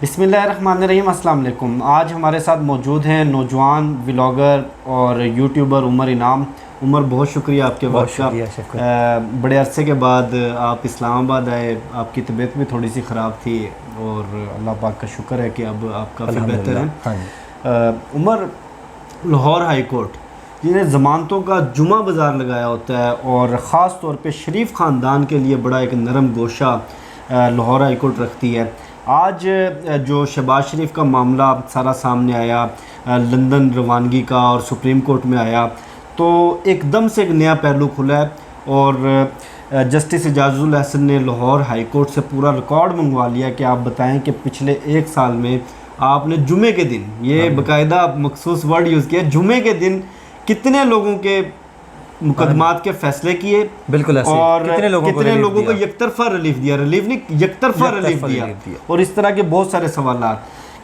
बिस्मिल्लाहिर्रहमानिर्रहीम, अस्सलाम वालेकुम। आज हमारे साथ मौजूद हैं नौजवान व्लॉगर और यूट्यूबर उमर इनाम। उमर, बहुत शुक्रिया आपके वक्त का। बड़े अरसे के बाद आप इस्लामाबाद आए। आपकी तबीयत भी थोड़ी सी ख़राब थी और अल्लाह पाक का शुक्र है कि अब आप काफ़ी बेहतर हैं। उमर, लाहौर हाई कोर्ट जिन्हें ज़मानतों का जुमा बाज़ार लगाया होता है और ख़ास तौर पे शरीफ ख़ानदान के लिए बड़ा एक नरम गोशा लाहौर हाई कोर्ट रखती है। आज जो शहबाज शरीफ का मामला सारा सामने आया, लंदन रवानगी का, और सुप्रीम कोर्ट में आया, तो एकदम से एक नया पहलू खुला है और जस्टिस इजाज़ुल हसन ने लाहौर हाई कोर्ट से पूरा रिकॉर्ड मंगवा लिया कि आप बताएं कि पिछले एक साल में आपने जुमे के दिन, ये बाकायदा मखसूस वर्ड यूज़ किया, जुमे के दिन कितने लोगों के मुकदमात के फैसले किए। बिल्कुल ऐसे। और कितने लोगों को यकतरफा रिलीफ दिया, रिलीफ नहीं यकतरफा रिलीफ दिया। और इस तरह के बहुत सारे सवाल।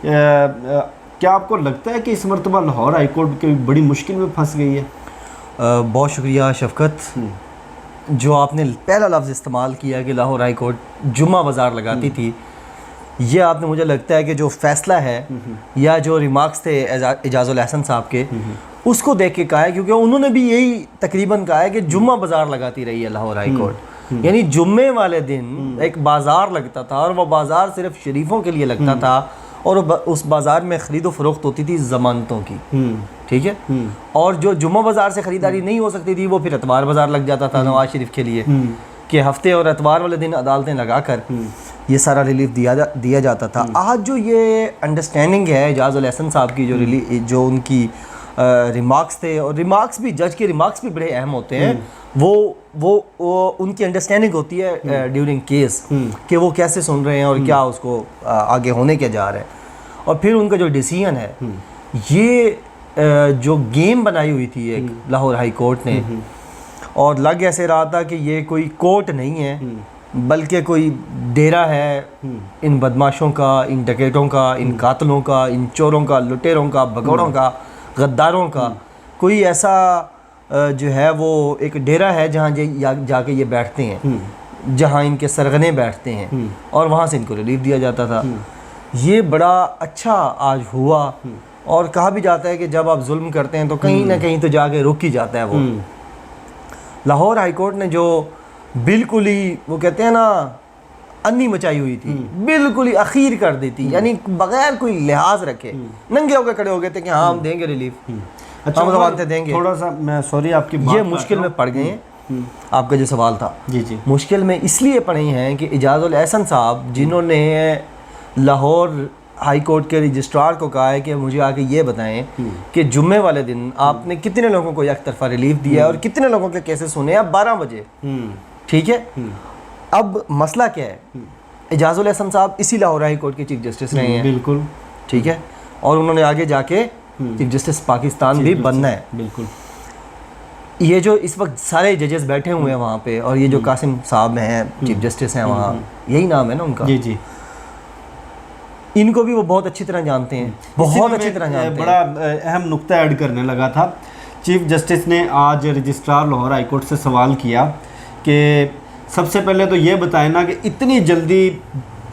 क्या आपको लगता है कि इस मरतबा लाहौर हाई कोर्ट की बड़ी मुश्किल में फंस गई है? बहुत शुक्रिया शफकत, जो आपने पहला लफ्ज़ इस्तेमाल किया कि लाहौर हाई कोर्ट जुम्मा बाज़ार लगाती थी, ये आपने, मुझे लगता है कि जो फ़ैसला है या जो रिमार्क्स थे इजाज़ुल हसन साहब के, उसको देख के कहा है, क्योंकि उन्होंने भी यही तकरीबन कहा है कि जुम्मा बाज़ार लगाती रही है लाहौर हाई कोर्ट। यानी जुम्मे वाले दिन एक बाज़ार लगता था और वह बाज़ार सिर्फ शरीफों के लिए लगता था और उस बाज़ार में ख़रीदो फ़रोख्त होती थी ज़मानतों की, ठीक है। और जो जुम्मा बाज़ार से ख़रीदारी नहीं हो सकती थी वो फिर एतवार बाज़ार लग जाता था नवाज शरीफ के लिए, कि हफ्ते और एतवार वाले दिन अदालतें लगा कर ये सारा रिलीफ दिया जाता था। आज जो ये अंडरस्टैंडिंग है इजाज़ुल हसन साहब की, जो उनकी रिमार्क्स थे, और रिमार्क्स भी, जज के रिमार्क्स भी बड़े अहम होते हैं, वो उनकी अंडरस्टैंडिंग होती है ड्यूरिंग केस कि वो कैसे सुन रहे हैं और क्या उसको आगे होने क्या जा रहा है। और फिर उनका जो डिसीजन है, ये जो गेम बनाई हुई थी एक लाहौर हाई कोर्ट ने, और लग ऐसे रहा था कि ये कोई कोर्ट नहीं है बल्कि कोई डेरा है इन बदमाशों का, इन डकैतों का, इन कातलों का, इन चोरों का, लुटेरों का, भगोड़ों का, गद्दारों का। कोई ऐसा जो है वो एक डेरा है जहाँ जाके ये बैठते हैं, जहाँ इनके सरगने बैठते हैं, और वहाँ से इनको रिलीफ दिया जाता था। ये बड़ा अच्छा आज हुआ। और कहा भी जाता है कि जब आप जुल्म करते हैं तो कहीं ना कहीं तो जाके रुक ही जाता है वो। लाहौर हाई कोर्ट ने जो बिल्कुल ही, वो कहते हैं ना, अन्नी मचाई हुई थी, बिल्कुल ही अखीर कर दी थी, यानी बगैर कोई लिहाज रखे नंगे होकर खड़े हो गए थे कि हाँ हम देंगे रिलीफ, अच्छा, हम जमानतें देंगे। थोड़ा सा मैं सॉरी आपकी ये मुश्किल में पड़ गए हैं। आपका जो सवाल था, जी, मुश्किल में इसलिए पड़े हैं कि इजाज़ुल हसन साहब, जिन्होंने लाहौर हाई कोर्ट के रजिस्ट्रार को कहा है कि मुझे आके ये बताएं कि जुम्मे वाले दिन आपने कितने लोगों को एक तरफा रिलीफ दिया और कितने लोगों के केसेस सुने अब 12 बजे, ठीक है। अब मसला क्या है, इजाज़ुल हसन साहब इसी लाहौर हाई कोर्ट के चीफ जस्टिस रहे हैं, बिल्कुल, ठीक है, और उन्होंने आगे जाके चीफ जस्टिस पाकिस्तान भी बनना है, बिल्कुल। ये जो इस वक्त सारे जजेस बैठे हुए हैं वहाँ पे, और ये जो कासिम साहब हैं चीफ जस्टिस हैं वहाँ, यही नाम है ना उनका, जी जी, इनको भी वो बहुत अच्छी तरह जानते हैं, बहुत अच्छी तरह जानते हैं। बड़ा अहम नुक्ता ऐड करने लगा था। चीफ जस्टिस ने आज रजिस्ट्रार लाहौर हाई कोर्ट से सवाल किया कि सबसे पहले तो ये बताएं ना कि इतनी जल्दी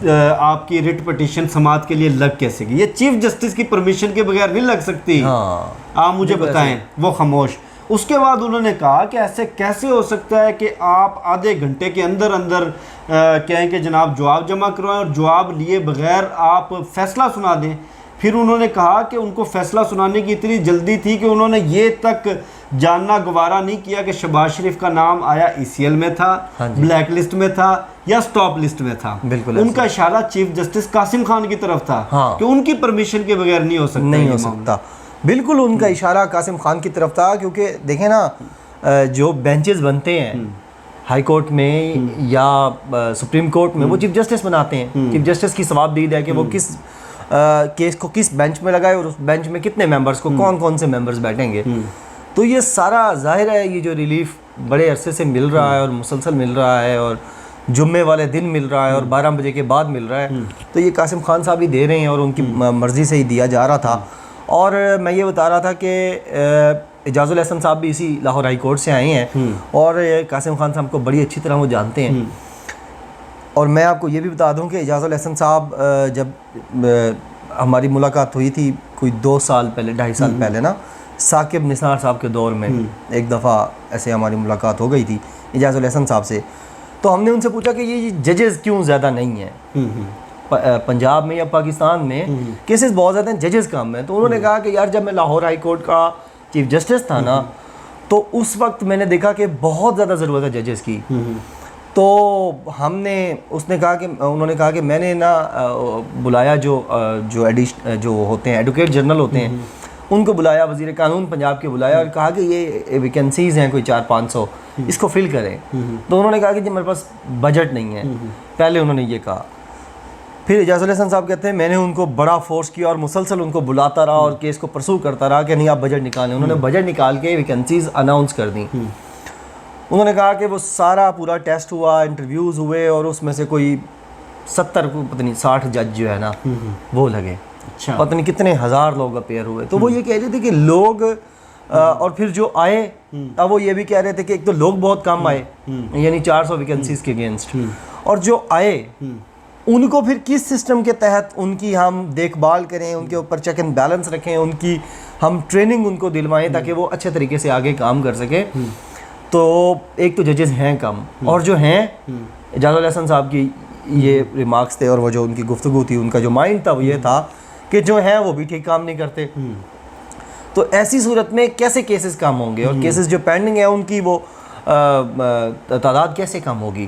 आपकी रिट पिटीशन समाअत के लिए लग कैसे गई? ये चीफ जस्टिस की परमिशन के बगैर नहीं लग सकती। हाँ, आप मुझे बताएं। वो खामोश। उसके बाद उन्होंने कहा कि ऐसे कैसे हो सकता है कि आप आधे घंटे के अंदर अंदर कहें कि जनाब जवाब जमा करवाएं और जवाब लिए बगैर आप फैसला सुना दें। फिर उन्होंने कहा कि उनको फैसला सुनाने की इतनी जल्दी थी कि उन्होंने ये तक जानना गवारा नहीं किया कि शहबाज शरीफ का नाम आया ECL में था, ब्लैक लिस्ट में था या स्टॉप लिस्ट में था। बिल्कुल, उनका इशारा चीफ जस्टिस कासिम खान की तरफ था कि उनकी परमिशन के बगैर नहीं हो सकता। बिल्कुल उनका इशारा कासिम खान की तरफ था, क्योंकि देखें ना, जो बेंचेस बनते हैं हाई कोर्ट में या सुप्रीम कोर्ट में, वो चीफ जस्टिस बनाते हैं। चीफ जस्टिस की सवाबदीद है कि वो किस केस को किस बेंच में लगाए और उस बेंच में कितने मेंबर्स को, कौन कौन से मेंबर्स बैठेंगे। तो ये सारा जाहिर है, ये जो रिलीफ बड़े अरसे से मिल रहा है और मुसलसल मिल रहा है और जुम्मे वाले दिन मिल रहा है और 12 बजे के बाद मिल रहा है, तो ये कासिम खान साहब ही दे रहे हैं और उनकी मर्ज़ी से ही दिया जा रहा था। और मैं ये बता रहा था कि इजाज़ुल हसन साहब भी इसी लाहौर हाई कोर्ट से आए हैं और कासिम खान साहब को बड़ी अच्छी तरह वो जानते हैं। और मैं आपको ये भी बता दूं कि एजाज़ुल हसन साहब जब हमारी मुलाकात हुई थी कोई 2 साल पहले, 2.5 साल पहले ना, साकिब निसार साहब के दौर में एक दफ़ा ऐसे हमारी मुलाकात हो गई थी एजाज़ुल हसन साहब से। तो हमने उनसे पूछा कि ये जजेस क्यों ज़्यादा नहीं हैं पंजाब में या पाकिस्तान में, केसेस बहुत ज़्यादा हैं, जजेस कम हैं। तो उन्होंने कहा कि यार जब मैं लाहौर हाई कोर्ट का चीफ जस्टिस था ना, तो उस वक्त मैंने देखा कि बहुत ज़्यादा ज़रूरत है जजेस की। तो उन्होंने कहा कि मैंने ना बुलाया जो होते हैं एडवोकेट जनरल होते हैं, उनको बुलाया, वज़ीर कानून पंजाब के बुलाया और कहा कि ये वैकेंसीज़ हैं कोई 400-500, इसको फिल करें। तो उन्होंने कहा कि जी मेरे पास बजट नहीं है, पहले उन्होंने ये कहा। फिर एजाज़ुल हसन साहब कहते हैं मैंने उनको बड़ा फोर्स किया और मुसलसल उनको बुलाता रहा और केस को परसू करता रहा कि नहीं आप बजट निकालें। उन्होंने बजट निकाल के वैकेंसीज़ अनाउंस कर दी। उन्होंने कहा कि वो सारा पूरा टेस्ट हुआ, इंटरव्यूज़ हुए और उसमें से कोई 70 को पता नहीं 60 जज जो है ना वो लगे। अच्छा। पता नहीं कितने हज़ार लोग अपेयर हुए। तो वो ये कह रहे थे कि लोग और फिर जो आए अब वो ये भी कह रहे थे कि एक तो लोग बहुत कम आए, यानी 400 वैकेंसीज़ के अगेंस्ट, और जो आए उनको फिर किस सिस्टम के तहत उनकी हम देखभाल करें, उनके ऊपर चेक एंड बैलेंस रखें, उनकी हम ट्रेनिंग उनको दिलवाएं ताकि वो अच्छे तरीके से आगे काम कर सके। तो एक तो जजेस हैं कम, और जो हैं एजाज़ुल हसन साहब की ये रिमार्क्स थे और वो जो उनकी गुफ्तगू थी, उनका जो माइंड था वो ये था कि जो हैं वो भी ठीक काम नहीं करते। तो ऐसी सूरत में कैसे केसेस कम होंगे और केसेस जो पेंडिंग है उनकी वो तादाद कैसे कम होगी,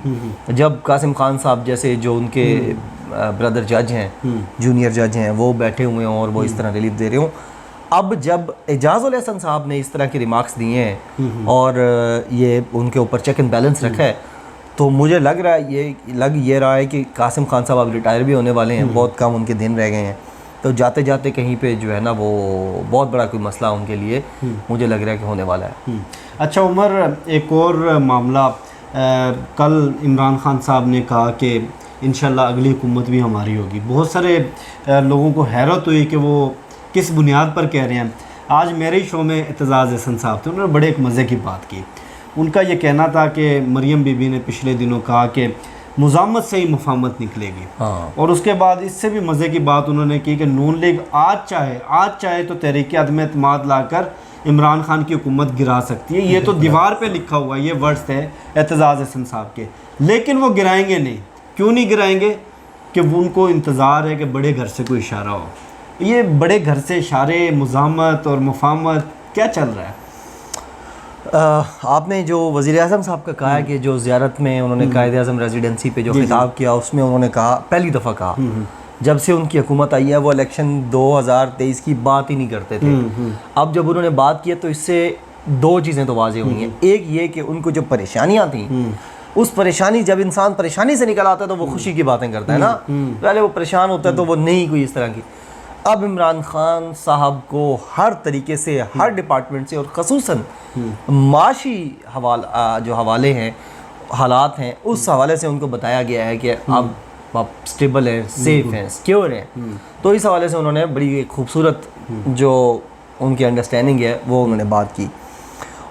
जब कासिम खान साहब जैसे जो उनके ब्रदर जज हैं, जूनियर जज हैं, वो बैठे हुए हों और वो इस तरह रिलीफ दे रहे हों। अब जब एजाज़ुल हसन साहब ने इस तरह के रिमार्क्स दिए हैं और ये उनके ऊपर चेक एंड बैलेंस रखा है, तो मुझे लग रहा है कि कासिम खान साहब अब रिटायर भी होने वाले हैं, बहुत कम उनके दिन रह गए हैं। तो जाते जाते कहीं पे जो है ना वो बहुत बड़ा कोई मसला उनके लिए मुझे लग रहा है कि होने वाला है। अच्छा उमर, एक और मामला, कल इमरान खान साहब ने कहा कि इंशाल्लाह अगली हुकूमत भी हमारी होगी। बहुत सारे लोगों को हैरत हुई कि वो किस बुनियाद पर कह रहे हैं। आज मेरे ही शो में एतजाज़ हसन साहब थे, उन्होंने बड़े एक मज़े की बात की। उनका ये कहना था कि मरियम बीबी ने पिछले दिनों कहा कि मुज़ामत से ही मुफाहमत निकलेगी। और उसके बाद इससे भी मज़े की बात उन्होंने की कि नून लीग आज चाहे तो तहरीक अदम एतमाद लाकर इमरान खान की हुकूमत गिरा सकती है। ये तो दीवार पे लिखा हुआ, ये वर्ड्स थे एतजाज़ हसन साहब के, लेकिन वो गिराएंगे नहीं। क्यों नहीं गिराएंगे? कि वो उनको इंतज़ार है कि बड़े घर से कोई इशारा हो। ये बड़े घर से इशारे, मुज़ामत और मुफाहमत क्या चल रहा है? आपने जो वज़ीर आज़म साहब का कहा है कि जो ज़ियारत में उन्होंने कायदे आज़म रेजिडेंसी पे जो खिताब किया, उसमें उन्होंने कहा, पहली दफ़ा कहा जब से उनकी हुकूमत आई है, वो इलेक्शन 2023 की बात ही नहीं करते थे। अब जब उन्होंने बात की है तो इससे 2 चीज़ें तो वाज़ेह हुई हैं। एक ये कि उनको जो परेशानियाँ थी, उस परेशानी, जब इंसान परेशानी से निकल आता है तो वो खुशी की बातें करता है ना, पहले वो परेशान होता है तो वो नहीं कोई इस तरह की। अब इमरान खान साहब को हर तरीके से, हर डिपार्टमेंट से, और ख़ुसूसन माशी जो हवाले हैं, हालात हैं, उस हवाले से उनको बताया गया है कि अब आप स्टेबल हैं, सेफ हैं, सिक्योर हैं। तो इस हवाले से उन्होंने बड़ी खूबसूरत जो उनकी अंडरस्टैंडिंग है वो उन्होंने बात की।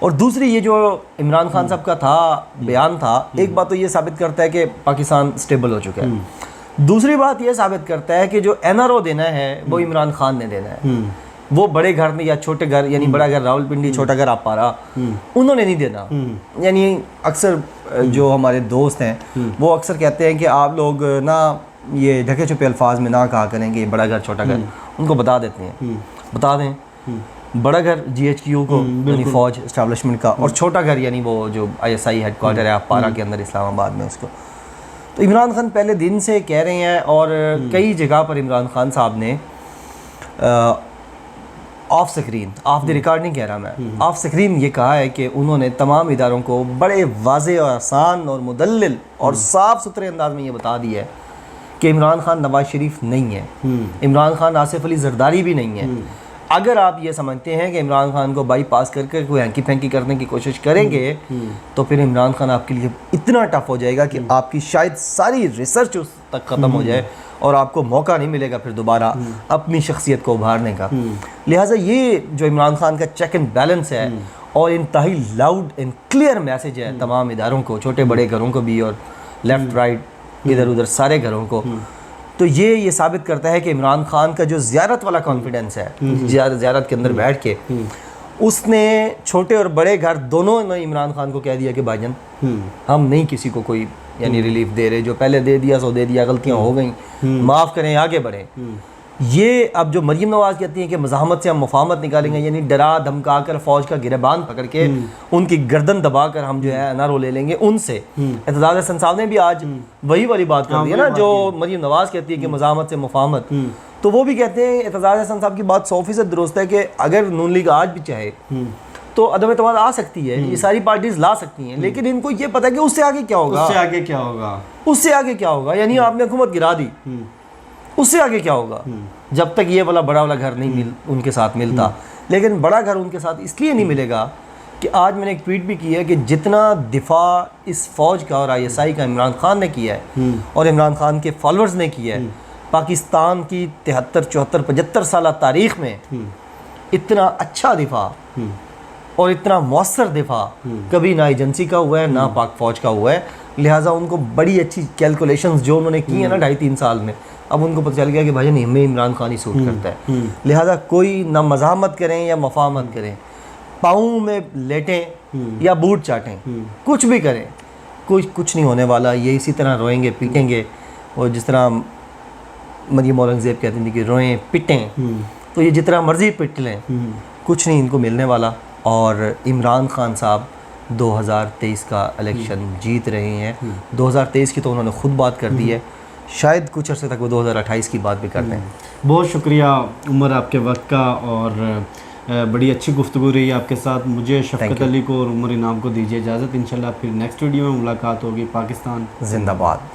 और दूसरी, ये जो इमरान खान साहब का बयान था, एक बात तो ये साबित करता है कि पाकिस्तान स्टेबल हो चुका है। दूसरी बात ये साबित करता है कि जो NRO देना है वो इमरान खान ने देना है। वो बड़े घर में या छोटे घर, यानी बड़ा घर रावलपिंडी, छोटा घर आपारा, उन्होंने नहीं देना। यानी अक्सर जो हमारे दोस्त हैं वो अक्सर कहते हैं कि आप लोग ना ये ढके छुपे अल्फाज में ना कहा करेंगे बड़ा घर छोटा घर। उनको बता देते हैं, बता दें, बड़ा घर GHQ को यानी फ़ौज इस्टेब्लिशमेंट का, और छोटा घर यानी वो जो ISI हेडक्वार्टर है आपारा के अंदर इस्लामाबाद में, उसको। तो इमरान खान पहले दिन से कह रहे हैं, और कई जगह पर इमरान खान साहब ने of screen, of the record नहीं कह रहा मैं, ऑफ स्क्रीन ये कहा है कि उन्होंने तमाम इदारों को बड़े वाज़ेह और आसान और मुदल्लिल और साफ़ सुथरे अंदाज में ये बता दिया है कि इमरान खान नवाज शरीफ नहीं है, इमरान खान आसिफ अली जरदारी भी नहीं है। अगर आप ये समझते हैं कि इमरान खान को बाईपास करके कोई हैंकी फैंकी करने की कोशिश करेंगे तो फिर इमरान खान आपके लिए इतना टफ हो जाएगा कि आपकी शायद सारी रिसर्च उस तक ख़त्म हो जाए और आपको मौका नहीं मिलेगा फिर दोबारा अपनी शख्सियत को उभारने का। लिहाजा ये जो इमरान खान का चेक एंड बैलेंस है और इंतहाई लाउड एंड क्लियर मैसेज है तमाम इदारों को, छोटे बड़े घरों को भी और लेफ़्ट राइट इधर उधर सारे घरों को। तो ये साबित करता है कि इमरान खान का जो ज़ियारत वाला कॉन्फिडेंस है, ज़ियारत के अंदर बैठ के उसने छोटे और बड़े घर दोनों ने इमरान खान को कह दिया कि भाईजान हम नहीं किसी को कोई यानी रिलीफ दे रहे, जो पहले दे दिया सो दे दिया, गलतियां हो गई, माफ़ करें, आगे बढ़ें। ये अब जो मरीम नवाज़ कहती हैं कि मज़ाहमत से हम मुफाहमत निकालेंगे, यानी डरा धमका कर फ़ौज का गिरबान पकड़ के उनकी गर्दन दबा कर हम जो है एनआरओ ले लेंगे, उनसे एतजाज़ हसन साहब ने भी आज वही वाली बात कर दी है ना, जो मरीम नवाज़ कहती है कि मज़ाहमत से मुफाहमत, तो वो भी कहते हैं एतजाज़ हसन साहब की बात 100% दुरुस्त है कि अगर नून लीग आज भी चाहे तो अदम एतमाद आ सकती है, ये सारी पार्टीज ला सकती हैं, लेकिन इनको ये पता है कि उससे आगे क्या होगा, उससे आगे क्या होगा, उससे आगे क्या होगा, यानी आपने हुकूमत गिरा दी, उससे आगे क्या होगा, जब तक ये वाला बड़ा वाला घर नहीं उनके साथ मिलता। लेकिन बड़ा घर उनके साथ इसलिए नहीं मिलेगा कि आज मैंने एक ट्वीट भी की है कि जितना दिफा इस फ़ौज का और ISI का इमरान खान ने किया है और इमरान खान के फॉलोअर्स ने किया है, पाकिस्तान की 73, 74, 75 साल तारीख़ में इतना अच्छा दिफा और इतना मौसर दिफा कभी ना एजेंसी का हुआ है ना पाक फ़ौज का हुआ है। लिहाजा उनको बड़ी अच्छी कैलकुलेशंस जो उन्होंने की है ना 2.5-3 साल में, अब उनको पता चल गया कि भाई नहीं, हमें इमरान खान ही सूट करता है। लिहाजा कोई ना मज़ाहमत करें या मुफाहमत करें, पाँव में लेटें या बूट चाटें, कुछ भी करें, कुछ नहीं होने वाला। ये इसी तरह रोएंगे पीटेंगे, और जिस तरह मरियम औरंगज़ेब कहती थी कि रोएं पिटें, तो ये जितना मर्ज़ी पिट लें, कुछ नहीं इनको मिलने वाला। और इमरान खान साहब 2023 का इलेक्शन जीत रहे हैं। 2023 की तो उन्होंने ख़ुद बात कर दी है, शायद कुछ अर्से तक वो 2028 की बात भी करते हैं। बहुत शुक्रिया उमर आपके वक्त का, और बड़ी अच्छी गुफ्तगू रही आपके साथ। मुझे शफ़क़त अली को और उमर इनाम को दीजिए इजाज़त। इंशाल्लाह फिर नेक्स्ट वीडियो में मुलाकात होगी। पाकिस्तान जिंदाबाद।